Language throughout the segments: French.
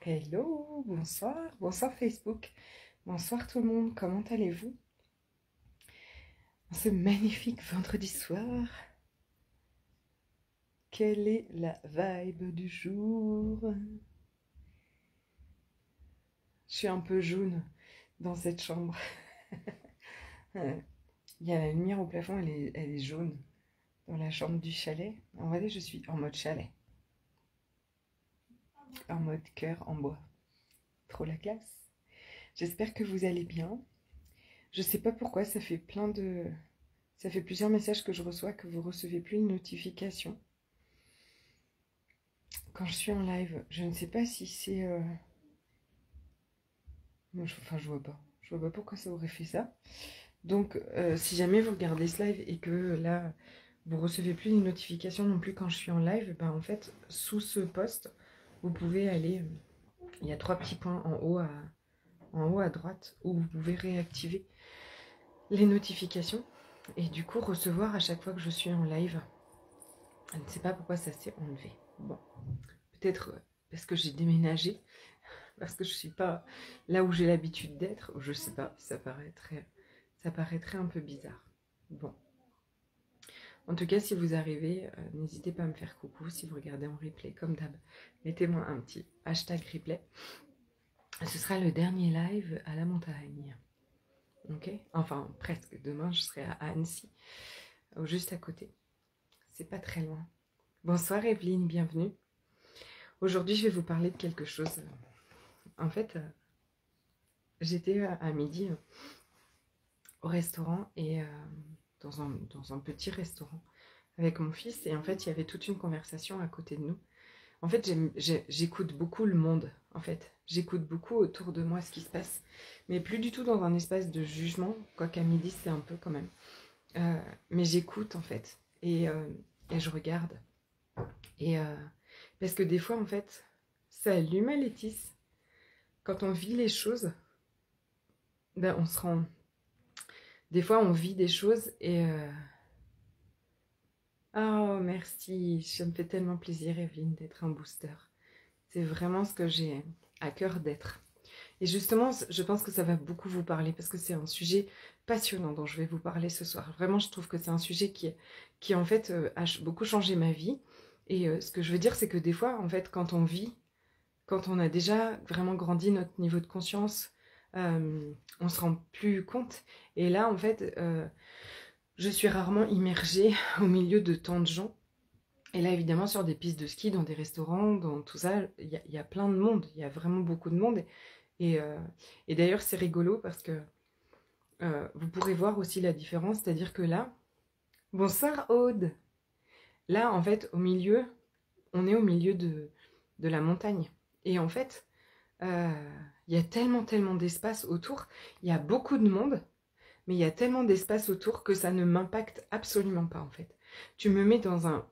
Hello, bonsoir, bonsoir Facebook, bonsoir tout le monde, comment allez-vous? Ce magnifique vendredi soir, quelle est la vibe du jour? Je suis un peu jaune dans cette chambre. Il y a la lumière au plafond, elle est jaune dans la chambre du chalet. En vrai, je suis en mode chalet, en mode cœur en bois. Trop la classe. J'espère que vous allez bien. Je sais pas pourquoi, ça fait plusieurs messages que je reçois que vous recevez plus une notification quand je suis en live. Je ne sais pas si c'est... Enfin, je vois pas. Je vois pas pourquoi ça aurait fait ça. Donc, si jamais vous regardez ce live et que là, vous recevez plus une notification non plus quand je suis en live, ben en fait, sous ce post, vous pouvez aller... il y a 3 petits points en haut à droite où vous pouvez réactiver les notifications et du coup recevoir à chaque fois que je suis en live. Je ne sais pas pourquoi ça s'est enlevé. Bon, peut-être parce que j'ai déménagé, parce que je suis pas là où j'ai l'habitude d'être, je sais pas, ça paraîtrait un peu bizarre. Bon. En tout cas, si vous arrivez, n'hésitez pas à me faire coucou si vous regardez en replay, comme d'hab. Mettez-moi un petit hashtag replay. Ce sera le dernier live à la montagne. Ok? Enfin, presque. Demain, je serai à Annecy, juste à côté. C'est pas très loin. Bonsoir Evelyne, bienvenue. Aujourd'hui, je vais vous parler de quelque chose. En fait, j'étais à midi au restaurant et dans un petit restaurant avec mon fils. Et en fait, il y avait toute une conversation à côté de nous. En fait, j'écoute beaucoup le monde. En fait, j'écoute beaucoup autour de moi ce qui se passe. Mais plus du tout dans un espace de jugement. Quoiqu'à midi, c'est un peu quand même. Mais j'écoute en fait. Et je regarde. Et parce que des fois, en fait, salut ma Laetice. Quand on vit les choses, ben, on se rend... Des fois, on vit des choses et... Oh, merci. Ça me fait tellement plaisir, Evelyne, d'être un booster. C'est vraiment ce que j'ai à cœur d'être. Et justement, je pense que ça va beaucoup vous parler parce que c'est un sujet passionnant dont je vais vous parler ce soir. Vraiment, je trouve que c'est un sujet qui en fait, a beaucoup changé ma vie. Et ce que je veux dire, c'est que des fois, en fait, quand on vit, quand on a déjà vraiment grandi notre niveau de conscience, on se rend plus compte. Et là, en fait, je suis rarement immergée au milieu de tant de gens. Et là, évidemment, sur des pistes de ski, dans des restaurants, dans tout ça, il y a plein de monde. Il y a vraiment beaucoup de monde. Et d'ailleurs, c'est rigolo parce que vous pourrez voir aussi la différence. C'est-à-dire que là, bonsoir Aude. Là, en fait, on est au milieu de la montagne. Et en fait, il y a tellement d'espace autour. Il y a beaucoup de monde, mais il y a tellement d'espace autour que ça ne m'impacte absolument pas, en fait. Tu me mets dans un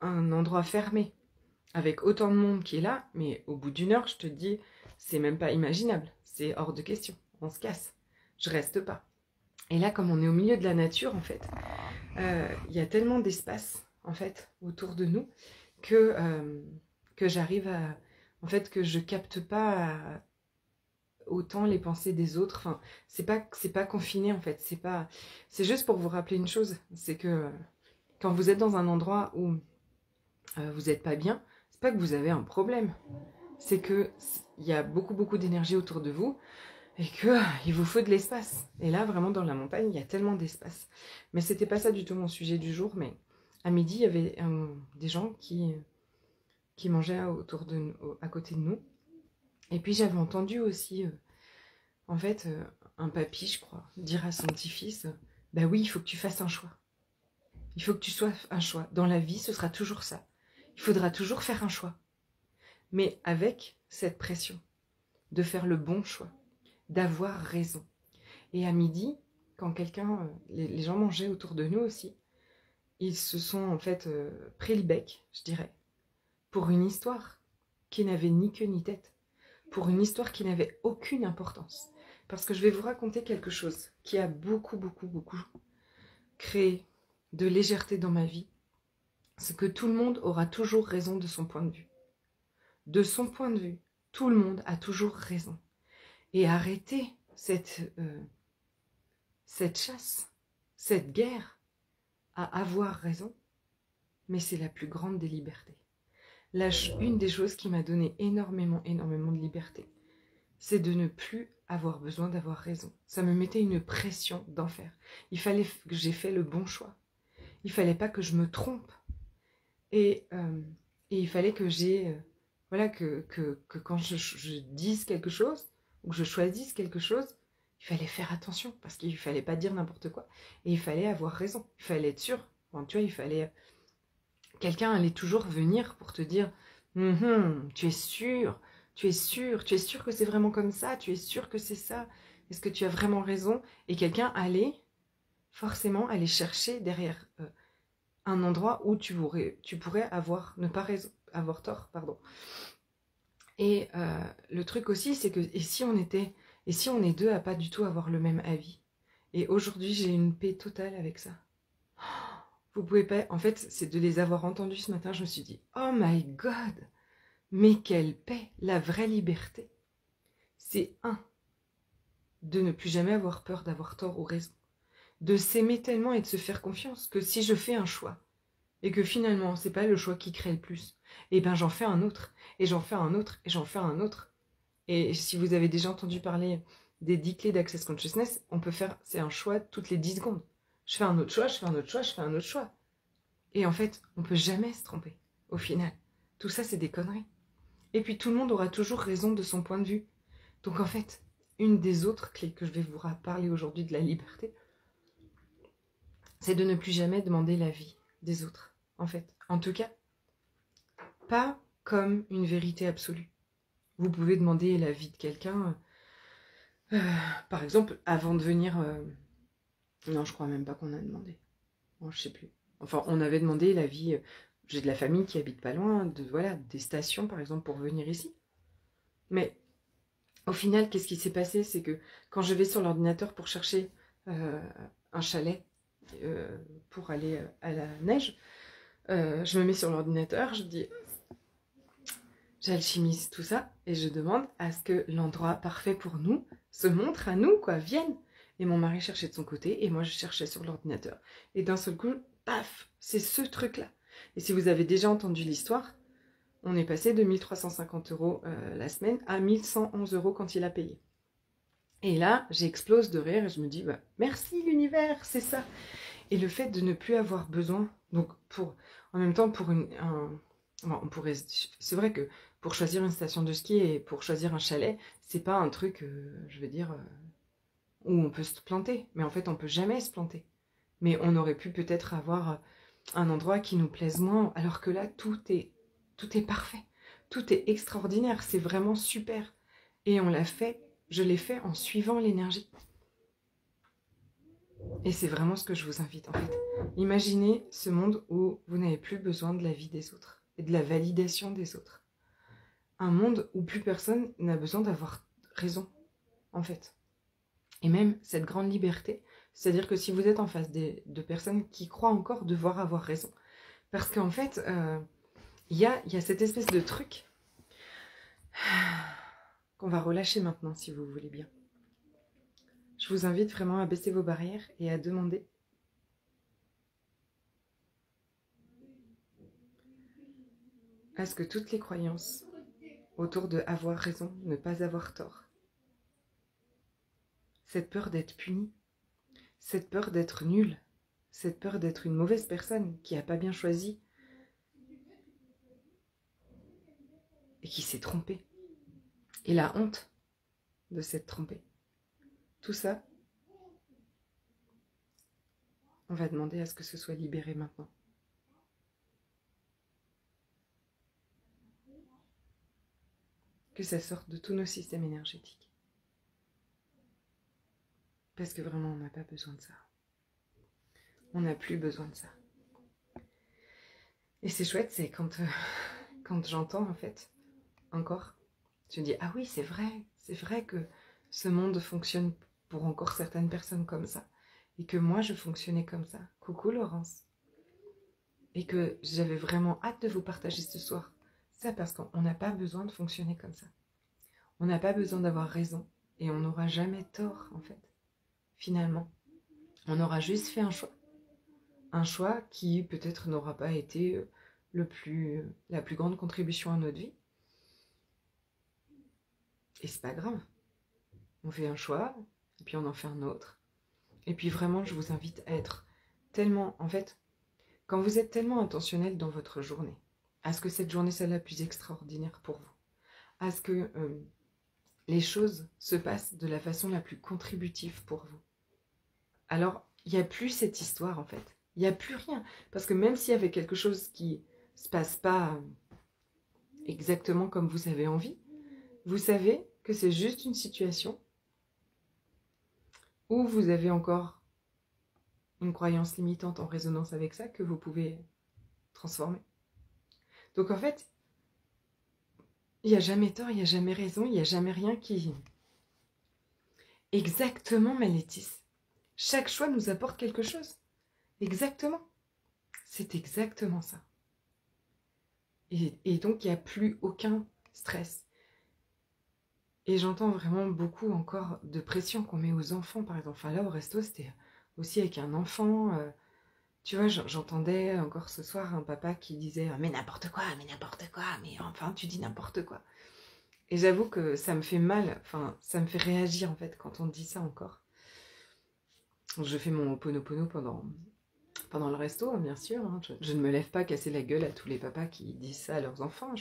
endroit fermé, avec autant de monde qui est là, mais au bout d'une heure, je te dis, c'est même pas imaginable. C'est hors de question. On se casse. Je reste pas. Et là, comme on est au milieu de la nature, en fait, il y a tellement d'espace, en fait, autour de nous, que j'arrive à... En fait, que je capte pas autant les pensées des autres. Enfin, c'est pas confiné, en fait. C'est juste pour vous rappeler une chose. C'est que quand vous êtes dans un endroit où vous n'êtes pas bien, c'est pas que vous avez un problème. C'est que il y a beaucoup d'énergie autour de vous et que il vous faut de l'espace. Et là, vraiment, dans la montagne, il y a tellement d'espace. Mais c'était pas ça du tout mon sujet du jour. Mais à midi, il y avait des gens qui mangeaient à côté de nous. Et puis j'avais entendu aussi, en fait, un papy, je crois, dire à son petit-fils, bah oui, il faut que tu fasses un choix. Il faut que tu sois un choix. Dans la vie, ce sera toujours ça. Il faudra toujours faire un choix. Mais avec cette pression de faire le bon choix, d'avoir raison. Et à midi, quand les gens mangeaient autour de nous aussi, ils se sont en fait pris le bec, je dirais, pour une histoire qui n'avait ni queue ni tête, pour une histoire qui n'avait aucune importance. Parce que je vais vous raconter quelque chose qui a beaucoup créé de légèreté dans ma vie. C'est que tout le monde aura toujours raison de son point de vue. De son point de vue. Tout le monde a toujours raison. Et arrêter cette chasse, cette guerre à avoir raison, mais c'est la plus grande des libertés. Une des choses qui m'a donné énormément de liberté, c'est de ne plus avoir besoin d'avoir raison. Ça me mettait une pression d'enfer. Il fallait que j'ai fait le bon choix. Il fallait pas que je me trompe. Et il fallait que j'ai... voilà, que quand je dise quelque chose, ou que je choisisse quelque chose, il fallait faire attention, parce qu'il fallait pas dire n'importe quoi. Et il fallait avoir raison. Il fallait être sûr. Enfin, tu vois, il fallait... Quelqu'un allait toujours venir pour te dire tu es sûr, tu es sûr, tu es sûr que c'est vraiment comme ça, tu es sûr que c'est ça, est-ce que tu as vraiment raison? Et quelqu'un allait forcément aller chercher derrière un endroit où tu pourrais avoir, ne pas avoir tort, pardon. Et le truc aussi, c'est que, et si on est deux à pas du tout avoir le même avis? Et aujourd'hui, j'ai une paix totale avec ça. Vous pouvez pas... En fait, c'est de les avoir entendus ce matin, je me suis dit, oh my God, mais quelle paix, la vraie liberté. C'est de ne plus jamais avoir peur d'avoir tort ou raison. De s'aimer tellement et de se faire confiance que si je fais un choix, et que finalement, c'est pas le choix qui crée le plus, et ben j'en fais un autre, et j'en fais un autre, et j'en fais un autre. Et si vous avez déjà entendu parler des 10 clés d'Access Consciousness, on peut faire, c'est un choix toutes les 10 secondes. Je fais un autre choix, je fais un autre choix, je fais un autre choix. Et en fait, on peut jamais se tromper, au final. Tout ça, c'est des conneries. Et puis, tout le monde aura toujours raison de son point de vue. Donc, en fait, une des autres clés que je vais vous parler aujourd'hui de la liberté, c'est de ne plus jamais demander l'avis des autres, en fait. En tout cas, pas comme une vérité absolue. Vous pouvez demander l'avis de quelqu'un, par exemple, avant de venir... Non, je crois même pas qu'on a demandé. Bon, je sais plus. Enfin, on avait demandé l'avis... J'ai de la famille qui habite pas loin, voilà, des stations, par exemple, pour venir ici. Mais au final, qu'est-ce qui s'est passé? C'est que quand je vais sur l'ordinateur pour chercher un chalet pour aller à la neige, je me mets sur l'ordinateur, je dis... J'alchimise tout ça et je demande à ce que l'endroit parfait pour nous se montre à nous, quoi, vienne. Et mon mari cherchait de son côté et moi je cherchais sur l'ordinateur. Et d'un seul coup, paf, c'est ce truc-là. Et si vous avez déjà entendu l'histoire, on est passé de 1350 € la semaine à 1111 € quand il a payé. Et là, j'explose de rire et je me dis, bah, merci l'univers, c'est ça. Et le fait de ne plus avoir besoin, donc en même temps pour on pourrait, c'est vrai que pour choisir une station de ski et pour choisir un chalet, c'est pas un truc, je veux dire, où on peut se planter. Mais en fait, on peut jamais se planter. Mais on aurait pu peut-être avoir un endroit qui nous plaise moins, alors que là, tout est parfait. Tout est extraordinaire, c'est vraiment super. Et je l'ai fait en suivant l'énergie. Et c'est vraiment ce que je vous invite, en fait. Imaginez ce monde où vous n'avez plus besoin de l'avis des autres et de la validation des autres. Un monde où plus personne n'a besoin d'avoir raison, en fait. Et même cette grande liberté, c'est-à-dire que si vous êtes en face de personnes qui croient encore devoir avoir raison, parce qu'en fait, il y a cette espèce de truc qu'on va relâcher maintenant, si vous voulez bien. Je vous invite vraiment à baisser vos barrières et à demander à ce que toutes les croyances autour de avoir raison, ne pas avoir tort, cette peur d'être puni, cette peur d'être nul, cette peur d'être une mauvaise personne qui n'a pas bien choisi et qui s'est trompée, et la honte de s'être trompée. Tout ça, on va demander à ce que ce soit libéré maintenant. Que ça sorte de tous nos systèmes énergétiques. Parce que vraiment, on n'a pas besoin de ça. On n'a plus besoin de ça. Et c'est chouette, c'est quand j'entends, en fait, encore, je me dis, ah oui, c'est vrai que ce monde fonctionne pour encore certaines personnes comme ça. Et que moi, je fonctionnais comme ça. Coucou Laurence. Et que j'avais vraiment hâte de vous partager ce soir. Ça, parce qu'on n'a pas besoin de fonctionner comme ça. On n'a pas besoin d'avoir raison. Et on n'aura jamais tort, en fait. Finalement. On aura juste fait un choix. Un choix qui peut-être n'aura pas été la plus grande contribution à notre vie. Et c'est pas grave. On fait un choix, et puis on en fait un autre. Et puis vraiment, je vous invite à être tellement, en fait, quand vous êtes tellement intentionnel dans votre journée, à ce que cette journée soit la plus extraordinaire pour vous, à ce que les choses se passent de la façon la plus contributive pour vous. Alors, il n'y a plus cette histoire, en fait. Il n'y a plus rien. Parce que même s'il y avait quelque chose qui ne se passe pas exactement comme vous avez envie, vous savez que c'est juste une situation où vous avez encore une croyance limitante en résonance avec ça que vous pouvez transformer. Donc en fait, il n'y a jamais tort, il n'y a jamais raison, il n'y a jamais rien qui... Exactement, Malétis. Chaque choix nous apporte quelque chose. Exactement. C'est exactement ça. Et donc, il n'y a plus aucun stress. Et j'entends vraiment beaucoup encore de pression qu'on met aux enfants, par exemple. Enfin, là, au resto, c'était aussi avec un enfant. Tu vois, j'entendais encore ce soir un papa qui disait « Mais n'importe quoi, mais enfin, tu dis n'importe quoi. » Et j'avoue que ça me fait mal, enfin, ça me fait réagir, en fait, quand on dit ça encore. Je fais mon Ho'oponopono pendant le resto, hein, bien sûr. Hein. Je ne me lève pas casser la gueule à tous les papas qui disent ça à leurs enfants.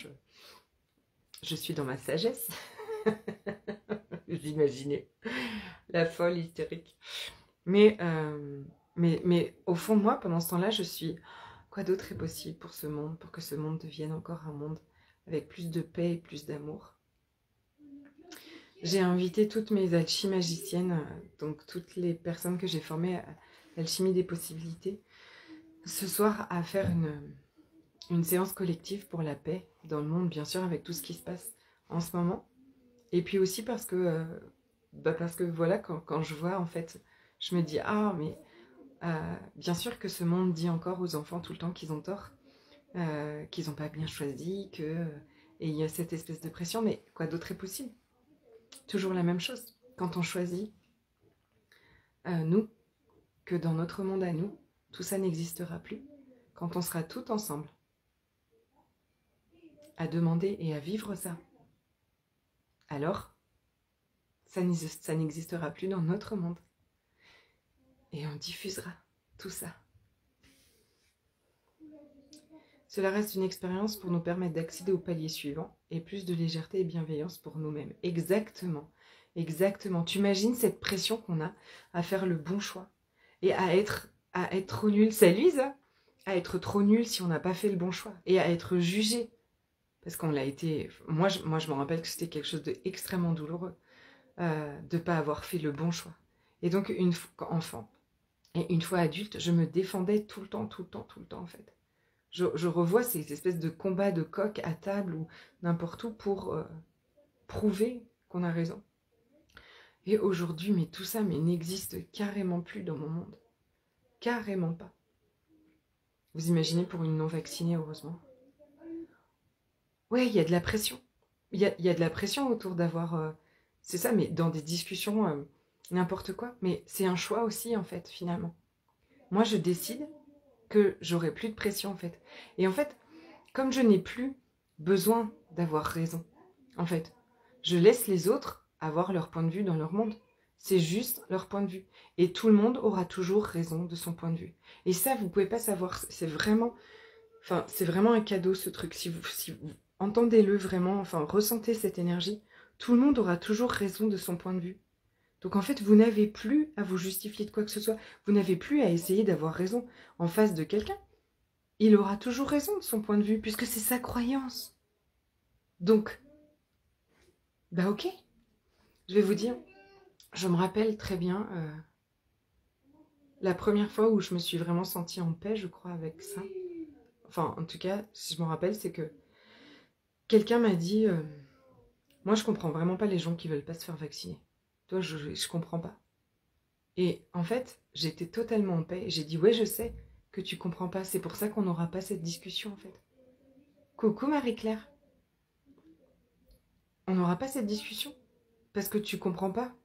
Je suis dans ma sagesse. Vous imaginez la folle hystérique. Mais au fond de moi, pendant ce temps-là, je suis... Quoi d'autre est possible pour ce monde, pour que ce monde devienne encore un monde avec plus de paix et plus d'amour? J'ai invité toutes mes alchimagiciennes, donc toutes les personnes que j'ai formées à l'alchimie des possibilités, ce soir à faire une séance collective pour la paix dans le monde, bien sûr, avec tout ce qui se passe en ce moment. Et puis aussi parce que voilà, quand je vois, en fait, je me dis, ah, mais bien sûr que ce monde dit encore aux enfants tout le temps qu'ils ont tort, qu'ils n'ont pas bien choisi, et il y a cette espèce de pression, mais quoi d'autre est possible? Toujours la même chose. Quand on choisit, nous, que dans notre monde à nous, tout ça n'existera plus. Quand on sera tout ensemble, à demander et à vivre ça, alors, ça n'existera plus dans notre monde. Et on diffusera tout ça. Cela reste une expérience pour nous permettre d'accéder au palier suivant et plus de légèreté et bienveillance pour nous-mêmes. Exactement, exactement. Tu imagines cette pression qu'on a à faire le bon choix et à être trop nul. Salut Lisa. À être trop nul si on n'a pas fait le bon choix et à être jugé. Parce qu'on l'a été... Moi, je me rappelle que c'était quelque chose d'extrêmement douloureux de ne pas avoir fait le bon choix. Et donc, une fois enfant et une fois adulte, je me défendais tout le temps, en fait. Je revois ces espèces de combats de coq à table ou n'importe où pour prouver qu'on a raison. Et aujourd'hui, mais tout ça n'existe carrément plus dans mon monde. Carrément pas. Vous imaginez pour une non-vaccinée, heureusement. Ouais, il y a de la pression. Il y a de la pression autour d'avoir... c'est ça, mais dans des discussions, n'importe quoi. Mais c'est un choix aussi, en fait, finalement. Moi, je décide que j'aurai plus de pression, en fait. Et en fait, comme je n'ai plus besoin d'avoir raison, en fait, je laisse les autres avoir leur point de vue dans leur monde. C'est juste leur point de vue. Et tout le monde aura toujours raison de son point de vue. Et ça, vous ne pouvez pas savoir. C'est vraiment... Enfin, c'est vraiment un cadeau, ce truc. Si vous entendez-le vraiment, enfin, ressentez cette énergie. Tout le monde aura toujours raison de son point de vue. Donc en fait, vous n'avez plus à vous justifier de quoi que ce soit. Vous n'avez plus à essayer d'avoir raison en face de quelqu'un. Il aura toujours raison de son point de vue, puisque c'est sa croyance. Donc, bah ok. Je vais vous dire, je me rappelle très bien la première fois où je me suis vraiment sentie en paix, je crois, avec ça. Enfin, en tout cas, si je me rappelle, c'est que quelqu'un m'a dit, moi je comprends vraiment pas les gens qui veulent pas se faire vacciner. Toi, je comprends pas. Et en fait, j'étais totalement en paix. J'ai dit, ouais, je sais que tu comprends pas. C'est pour ça qu'on n'aura pas cette discussion, en fait. Coucou Marie-Claire. On n'auras pas cette discussion parce que tu comprends pas.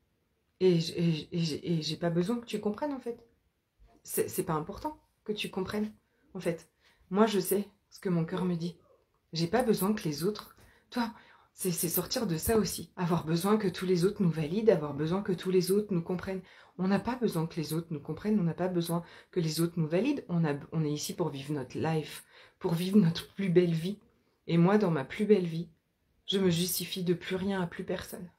Et j'ai pas besoin que tu comprennes en fait. C'est pas important que tu comprennes en fait. Moi je sais ce que mon cœur me dit. J'ai pas besoin que les autres... Toi, c'est sortir de ça aussi. Avoir besoin que tous les autres nous valident, avoir besoin que tous les autres nous comprennent. On n'a pas besoin que les autres nous comprennent, on n'a pas besoin que les autres nous valident. On est ici pour vivre notre life, pour vivre notre plus belle vie. Et moi, dans ma plus belle vie, je me justifie de plus rien à plus personne.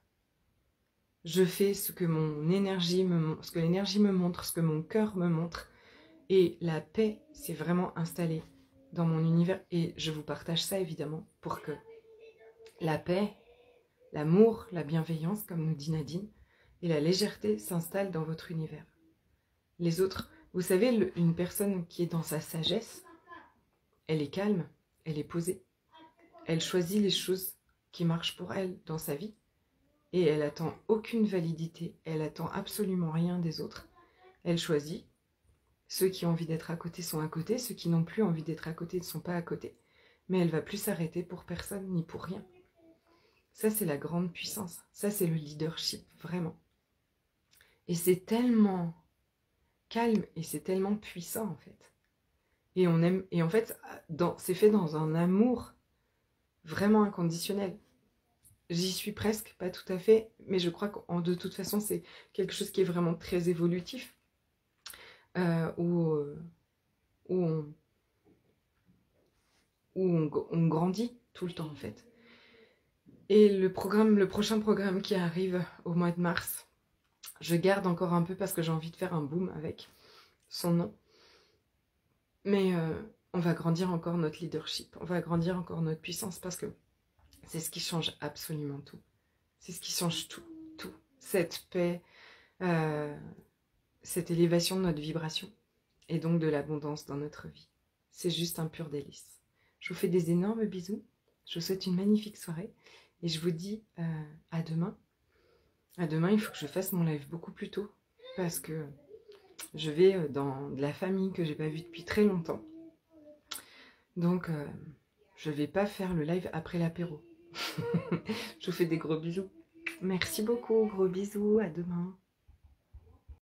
Je fais ce que mon énergie ce que l'énergie me montre, ce que mon cœur me montre. Et la paix s'est vraiment installée dans mon univers. Et je vous partage ça évidemment pour que la paix, l'amour, la bienveillance, comme nous dit Nadine, et la légèreté s'installent dans votre univers. Les autres, vous savez, une personne qui est dans sa sagesse, elle est calme, elle est posée. Elle choisit les choses qui marchent pour elle dans sa vie. Et elle attend aucune validité, elle attend absolument rien des autres. Elle choisit. Ceux qui ont envie d'être à côté sont à côté, ceux qui n'ont plus envie d'être à côté ne sont pas à côté. Mais elle va plus s'arrêter pour personne ni pour rien. Ça, c'est la grande puissance. Ça, c'est le leadership, vraiment. Et c'est tellement calme et c'est tellement puissant, en fait. Et on aime. Et en fait, c'est fait dans un amour vraiment inconditionnel. J'y suis presque, pas tout à fait, mais je crois que de toute façon, c'est quelque chose qui est vraiment très évolutif, où on grandit tout le temps, en fait. Et le prochain programme qui arrive au mois de mars, je garde encore un peu parce que j'ai envie de faire un boom avec son nom. Mais on va grandir encore notre leadership, on va grandir encore notre puissance parce que c'est ce qui change absolument tout. C'est ce qui change tout, tout. Cette paix, cette élévation de notre vibration et donc de l'abondance dans notre vie. C'est juste un pur délice. Je vous fais des énormes bisous. Je vous souhaite une magnifique soirée et je vous dis à demain. À demain, il faut que je fasse mon live beaucoup plus tôt parce que je vais dans de la famille que j'ai pas vue depuis très longtemps. Donc, je vais pas faire le live après l'apéro. Je vous fais des gros bisous. Merci beaucoup, gros bisous, à demain.